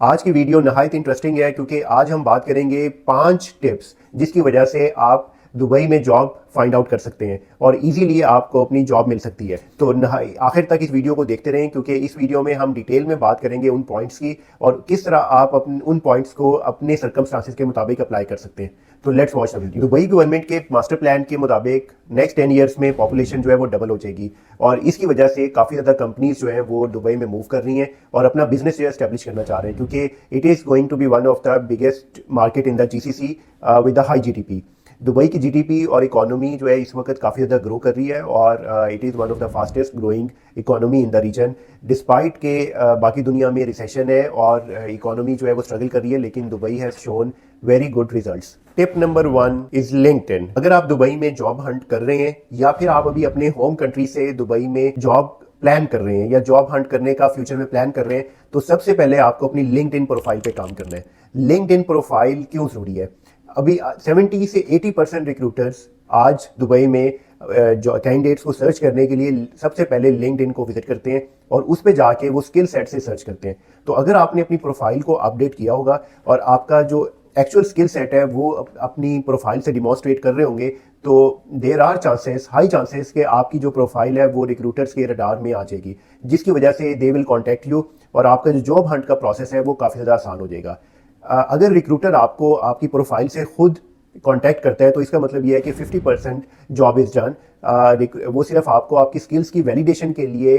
आज की वीडियो नहायत इंटरेस्टिंग है क्योंकि आज हम बात करेंगे 5 टिप्स जिसकी वजह से आप दुबई में जॉब फाइंड आउट कर सकते हैं और इजीली आपको अपनी जॉब मिल सकती है। तो आखिर तक इस वीडियो को देखते रहें क्योंकि इस वीडियो में हम डिटेल में बात करेंगे उन पॉइंट्स की और किस तरह आप उन पॉइंट्स को अपने सर्कमस्टांसेस के मुताबिक अप्लाई कर सकते हैं। तो let's watch the video. Dubai government के मास्टर प्लान के मुताबिक नेक्स्ट 10 ईयर्स में पॉपुलेशन जो है वो डबल हो जाएगी और इसकी वजह से काफ़ी ज़्यादा कंपनीज जो है वो दुबई में मूव कर रही हैं और अपना बिजनेस जो है एस्टेब्लिश करना चाह रहे हैं क्योंकि it is going to be one of the biggest market in the GCC with the high GDP. Dubai की जीडीपी और इकोनॉमी जो है इस वक्त काफ़ी ज़्यादा ग्रो कर रही है और it is one of the fastest growing economy in the region. Despite के बाकी दुनिया में रिसेशन है और इकोनॉमी जो है वो स्ट्रगल कर रही है, लेकिन Dubai has shown very good results. Tip number 1 is LinkedIn. अगर आप दुबई में जॉब हंट कर रहे हैं या फिर आप अभी अपने होम कंट्री से दुबई में जॉब प्लान कर रहे हैं या जॉब हंट करने का फ्यूचर में प्लान कर रहे हैं, तो सबसे पहले आपको अपनी लिंक्डइन प्रोफाइल पे काम करना है। लिंक्डइन प्रोफाइल क्यों जरूरी है? अभी 70 से 80% रिक्रूटर्स आज दुबई में जो कैंडिडेट्स को सर्च करने के लिए सबसे पहले लिंक्डइन को विजिट करते हैं और उस पे जाके वो स्किल सेट से सर्च करते हैं। तो अगर आपने अपनी प्रोफाइल को अपडेट किया होगा और आपका जो एक्चुअल स्किल सेट है वो अपनी प्रोफाइल से डिमॉन्स्ट्रेट कर रहे होंगे, तो there are chances, high chances कि आपकी जो प्रोफाइल है वो रिक्रूटर्स के रडार में आ जाएगी, जिसकी वजह से दे विल कॉन्टैक्ट यू और आपका जो जॉब हंट का प्रोसेस है वो काफ़ी ज़्यादा आसान हो जाएगा। अगर रिक्रूटर आपको आपकी प्रोफाइल से खुद कांटेक्ट करता है तो इसका मतलब यह है कि 50% जॉब इज डन। वो सिर्फ आपको आपकी स्किल्स की वैलिडेशन के लिए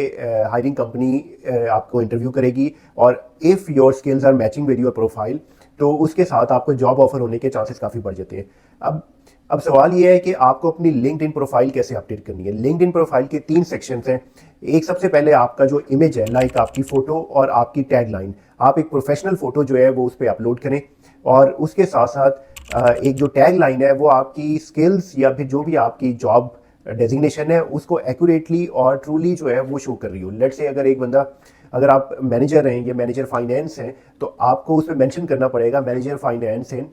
हायरिंग कंपनी आपको इंटरव्यू करेगी और if your skills are matching with your profile तो उसके साथ आपको जॉब ऑफर होने के चांसेस काफ़ी बढ़ जाते हैं। अब सवाल यह है कि आपको अपनी लिंक्डइन प्रोफाइल कैसे अपडेट करनी है। लिंक्डइन प्रोफाइल के 3 सेक्शंस हैं। एक सबसे पहले आपका जो इमेज है, लाइक आपकी फ़ोटो और आपकी टैगलाइन, आप एक प्रोफेशनल फ़ोटो जो है वो उस पर अपलोड करें और उसके साथ साथ एक जो टैगलाइन है वो आपकी स्किल्स या फिर जो भी आपकी जॉब डेजिग्नेशन है उसको एक्यूरेटली और ट्रूली जो है वो शो कर रही हो। लेट्स से अगर आप मैनेजर हैं या मैनेजर फाइनेंस हैं तो आपको उस पर मैंशन करना पड़ेगा manager finance in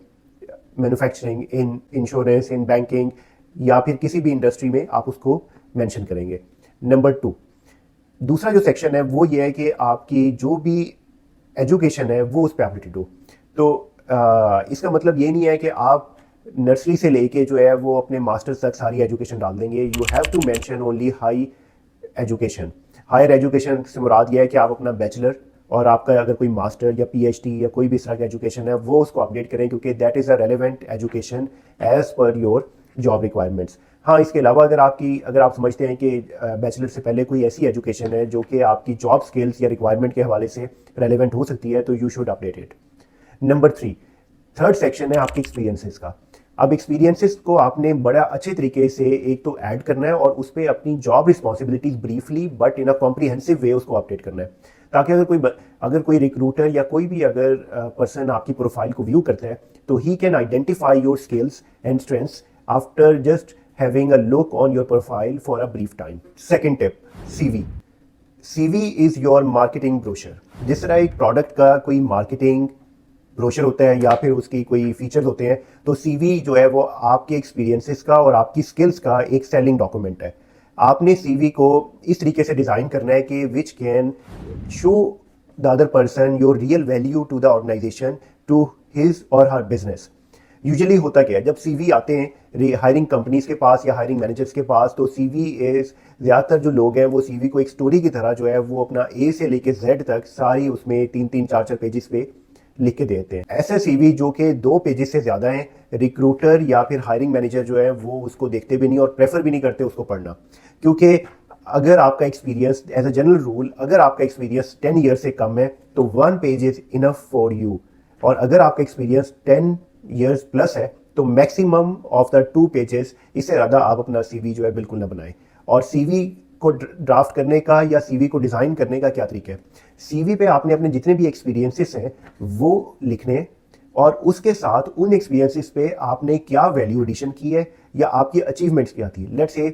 manufacturing, in insurance, in banking या फिर किसी भी इंडस्ट्री में आप उसको मेंशन करेंगे। नंबर 2, दूसरा जो सेक्शन है वो ये है कि आपकी जो भी एजुकेशन है वो उस पर अपडेटेड हो। तो इसका मतलब ये नहीं है कि आप नर्सरी से लेके जो है वो अपने मास्टर्स तक सारी एजुकेशन डाल देंगे। You have to mention only high education. Higher education से मुराद ये है कि आप अपना बैचलर और आपका अगर कोई मास्टर या पीएचडी या कोई भी इस तरह का एजुकेशन है वो उसको अपडेट करें क्योंकि that is a relevant education as per your job requirements. हाँ, इसके अलावा अगर आप समझते हैं कि बैचलर से पहले कोई ऐसी एजुकेशन है जो कि आपकी जॉब स्किल्स या रिक्वायरमेंट के हवाले से रेलिवेंट हो सकती है तो you should update it. Number 3, third section है आपके एक्सपीरियंसेस का। अब एक्सपीरियंसेस को आपने बड़ा अच्छे तरीके से एक तो ऐड करना है और उस पर अपनी job responsibilities briefly but in a comprehensive way उसको अपडेट करना है, ताकि अगर कोई रिक्रूटर या कोई भी अगर पर्सन आपकी प्रोफाइल को व्यू करता है तो he can identify your skills and strengths after just having a look on your profile for a brief time. Second tip, CV. CV is your marketing brochure. जिस तरह एक प्रोडक्ट का कोई मार्केटिंग ब्रोशर होता है या फिर उसकी कोई फीचर्स होते हैं, तो सीवी जो है वो आपके एक्सपीरियंसेस का और आपकी स्किल्स का एक सेलिंग डॉक्यूमेंट है। आपने सीवी को इस तरीके से डिज़ाइन करना है कि which can show the other person your real value to the organisation, to his or her business. Usually होता क्या है, जब सीवी आते हैं हायरिंग कंपनीज के पास या हायरिंग मैनेजर्स के पास, तो सीवी इज ज़्यादातर जो लोग हैं वो सीवी को एक स्टोरी की तरह जो है वो अपना ए से लेके जेड तक सारी उसमें 3-3, 4-4 पेजेस पे लिख के देते हैं। ऐसे सीवी जो कि 2 पेजेस से ज़्यादा हैं, रिक्रूटर या फिर हायरिंग मैनेजर जो है वो उसको देखते भी नहीं और प्रेफर भी नहीं करते उसको पढ़ना, क्योंकि अगर आपका experience as a general rule अगर आपका एक्सपीरियंस 10 ईयर से कम है तो 1 page is enough for you, और अगर आपका एक्सपीरियंस 10 ईयर्स प्लस है तो मैक्सिमम ऑफ द 2 पेजेस, इससे ज़्यादा आप अपना सीवी जो है बिल्कुल ना बनाएं। और सीवी को ड्राफ्ट करने का या सीवी को डिज़ाइन करने का क्या तरीका है? सीवी पे आपने अपने जितने भी एक्सपीरियंसेस हैं वो लिखने और उसके साथ उन एक्सपीरियंसेस पे आपने क्या वैल्यू एडिशन की है या आपकी अचीवमेंट्स क्या थी। लेट्स से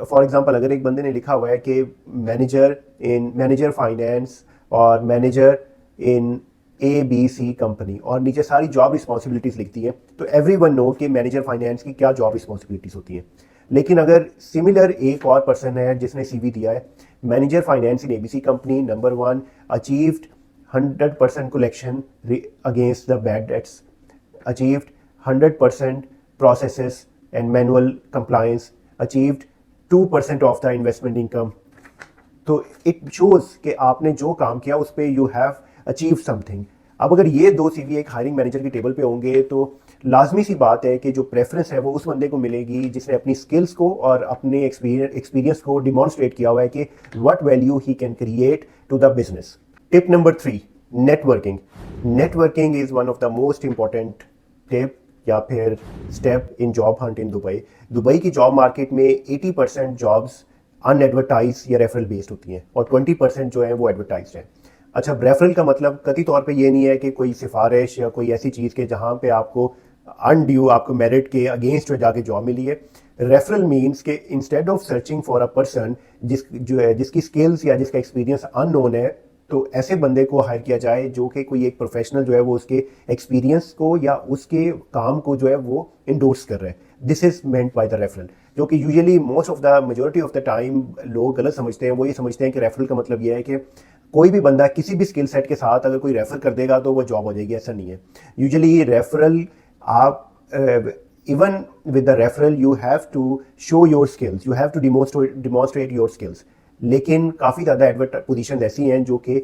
फॉर एग्जांपल अगर एक बंदे ने लिखा हुआ है कि मैनेजर फाइनेंस और मैनेजर इन ABC कंपनी और नीचे सारी जॉब रिस्पॉन्सिबिलिटीज लिखती है, तो एवरीवन नो कि मैनेजर फाइनेंस की क्या जॉब रिस्पॉन्सिबिलिटीज होती हैं। लेकिन अगर सिमिलर एक और पर्सन है जिसने सीवी दिया है, manager finance in ABC company, number 1 achieved 100% collection against the bad debts, achieved 100% processes and manual compliance, achieved 2% of the investment income. तो इट शोज कि आपने जो काम किया उस पर यू हैव अचीव समथिंग। अब अगर ये दो सीवी एक हायरिंग मैनेजर की टेबल पे होंगे तो लाजमी सी बात है कि जो प्रेफरेंस है वो उस बंदे को मिलेगी जिसने अपनी स्किल्स को और अपने एक्सपीरियंस को डिमॉन्स्ट्रेट किया हुआ है कि what value he can create to the business. Tip number 3, networking. Networking is one of the most important tip या फिर step in job hunt in Dubai. Dubai की जॉब मार्केट में 80% जॉब्स अनएडवर्टाइज या रेफरल बेस्ड होती हैं और 20% जो है वो एडवर्टाइज्ड है। अच्छा, रेफरल का मतलब कतई तौर पे ये नहीं है कि कोई सिफारिश या कोई ऐसी चीज़ के जहाँ पे आपको अनड्यू आपको मेरिट के अगेंस्ट में जाके जॉब मिली है। रेफरल मीन्स के instead of searching for a person जिसकी स्किल्स या जिसका एक्सपीरियंस अननोन है, तो ऐसे बंदे को हायर किया जाए जो कि कोई एक प्रोफेशनल जो है वो उसके एक्सपीरियंस को या उसके काम को जो है वो इंडोर्स कर रहे हैं। This is meant by the referral, जो कि usually most of the majority of the time लोग गलत समझते हैं। वो ये समझते हैं कि रेफरल का मतलब ये है कि कोई भी बंदा किसी भी स्किल सेट के साथ अगर कोई रेफर कर देगा तो वो जॉब हो जाएगी, ऐसा नहीं है। यूजुअली रेफरल आप even with the referral you have to show your skills, you have to demonstrate your skills. लेकिन काफ़ी ज़्यादा पोजीशन ऐसी हैं जो कि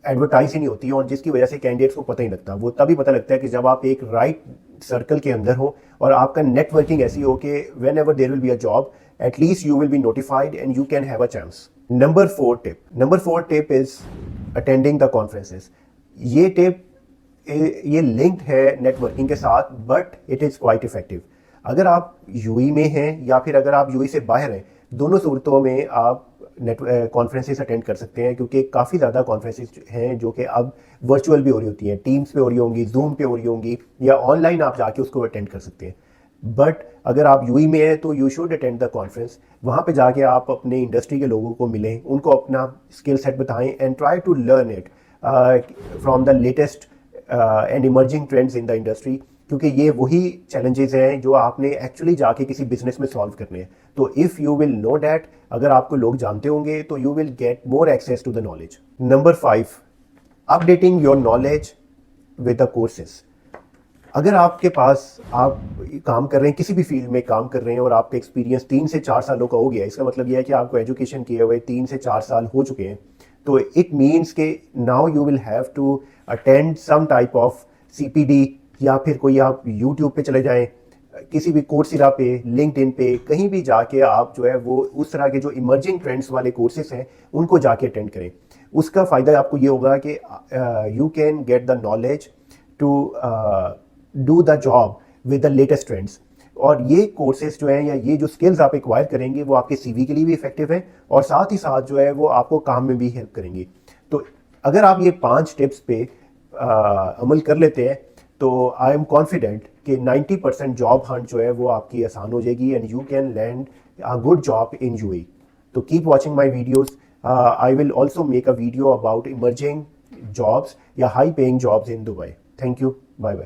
एडवर्टाइज ही नहीं होती और जिसकी वजह से कैंडिडेट्स को पता ही लगता। वो तभी पता लगता है कि जब आप एक राइट सर्कल के अंदर हो और आपका नेटवर्किंग ऐसी हो कि whenever there will be a job at least you will be notified and you can have a chance. Number 4 tip is attending the conferences. ये टिप ये लिंक्ड है नेटवर्किंग के साथ but it is quite effective. अगर आप UAE में हैं या फिर अगर आप यूएई से बाहर हैं, दोनों सूरतों में आप कॉन्फ्रेंसेस अटेंड कर सकते हैं, क्योंकि काफ़ी ज़्यादा कॉन्फ्रेंसेस हैं जो कि अब वर्चुअल भी हो रही होती हैं, टीम्स पे हो रही होंगी, जूम पे हो रही होंगी या ऑनलाइन आप जाके उसको अटेंड कर सकते हैं। बट अगर आप यूएई में हैं तो you should attend the conference. वहाँ पे जाके आप अपने इंडस्ट्री के लोगों को मिलें, उनको अपना स्किल सेट बताएं and try to learn it from the latest and emerging trends in the industry, क्योंकि ये वही चैलेंजेस हैं जो आपने एक्चुअली जाके किसी बिजनेस में सॉल्व करने हैं। तो if you will know that, अगर आपको लोग जानते होंगे तो you will get more access to the knowledge. Number 5, updating your knowledge with the courses. अगर आपके पास आप काम कर रहे हैं, किसी भी फील्ड में काम कर रहे हैं और आपका एक्सपीरियंस 3 से 4 सालों का हो गया, इसका मतलब यह है कि आपको एजुकेशन किए हुए 3 से 4 साल हो चुके हैं, तो इट मीन्स के now you will have to attend some type of CPD या फिर कोई आप यूट्यूब पे चले जाएं, किसी भी कोर्सेरा पे, लिंक्डइन पे, कहीं भी जाके आप जो है वो उस तरह के जो इमर्जिंग ट्रेंड्स वाले कोर्सेज हैं उनको जाके अटेंड करें। उसका फ़ायदा आपको ये होगा कि you can get the knowledge to do the job with the latest trends. और ये कोर्सेज जो हैं या ये जो स्किल्स आप एक्वायर करेंगे वो आपके CV के लिए भी इफेक्टिव हैं और साथ ही साथ जो है वो आपको काम में भी हेल्प करेंगी। तो अगर आप ये 5 टिप्स पे अमल कर लेते हैं तो आई एम कॉन्फिडेंट कि 90% जॉब हंट जो है वो आपकी आसान हो जाएगी and you can land a good job in UAE। तो keep watching my videos. I will also make a video about emerging jobs या high paying jobs in Dubai. Thank you, bye bye.